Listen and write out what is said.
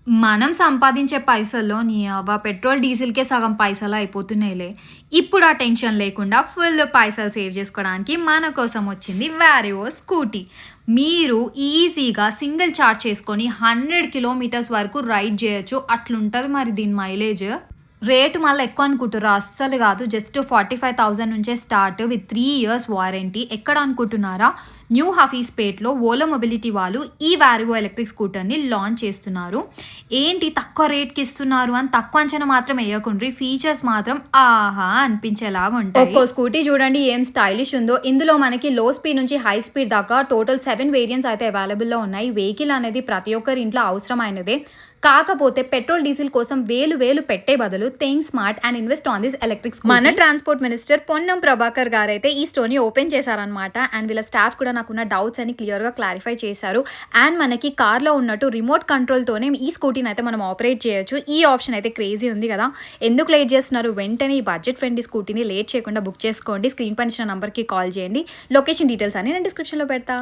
మనం సంపాదించే పైసల్లో నీ అవ్వ పెట్రోల్, డీజిల్‌కే సగం పైసలయిపోతున్నాయిలే. ఇప్పుడు ఆ టెన్షన్ లేకుండా ఫుల్ పైసలు సేవ్ జేసుకోవడానికి మన కోసం వచ్చింది వారివో స్కూటీ. మీరు ఈజీగా సింగిల్ చార్జ్ చేసుకొని 100 కిలోమీటర్స్ వరకు రైడ్ జేయొచ్చు. అట్లుంటది మరి దీని మైలేజ్. రేటు మళ్ళా ఎక్కువ అనుకుంటుర్రా? అస్సలు గాదు. జస్ట్ 45,000 నుంచే స్టార్ట్ విత్ 3 ఇయర్స్ వారంటీ. ఎక్కడ అనుకుంటున్నారా? న్యూ హఫీజ్‌పేట్‌లో ఓలో మొబిలిటీ వాళ్ళు ఈ వారివో ఎలక్ట్రిక్ స్కూటర్‌ని లాంచ్ చేస్తున్నారు. ఏంటి తక్కువ రేట్‌కి ఇస్తున్నారు అని తక్కువ అంచనా మాత్రం ఎయకుండ్రి. ఫీచర్స్ మాత్రం ఆహా! అనిపించేలాగా ఉంటాయి. ఒక్కో స్కూటీ చూడండి ఏం స్టైలిష్ ఉందో. ఇందులో మనకి లో స్పీడ్ నుంచి హై స్పీడ్ దాకా టోటల్ 7 వేరియంట్స్ అయితే అవైలబుల్‌లో ఉన్నాయి. వెహికల్ అనేది ప్రతి ఒక్కరి ఇంట్లో అవసరమైనదే. కాకపోతే పెట్రోల్, డీజిల్ కోసం వేలు పెట్టే బదులు think smart and invest on this electric scooty. మన ట్రాన్స్‌పోర్ట్ మినిస్టర్ పొన్నం ప్రభాకర్ గారైతే ఈ స్టోర్‌ని ఓపెన్ చేశారనమాట. అండ్ వీళ్ళ స్టాఫ్ కూడా నాకున్న డౌట్స్ అని క్లియర్‌గా క్లారిఫై చేశారు. అండ్ మనకి కార్‌లో ఉన్నట్టు రిమోట్ కంట్రోల్‌తోనే ఈ స్కూటీని అయితే మనం ఆపరేట్ చేయొచ్చు. ఈ ఆప్షన్ అయితే క్రేజీ ఉంది కదా! ఎందుకు లేట్ చేస్తున్నారు? వెంటనే ఈ బడ్జెట్ ఫ్రెండ్లీ స్కూటీని లేట్ చేయకుండా బుక్ చేసుకోండి. స్క్రీన్ పైన ఇచ్చిన నంబర్‌కి కాల్ చేయండి. లొకేషన్ డీటెయిల్స్ అన్ని నేను డిస్క్రిప్షన్‌లో పెడతా.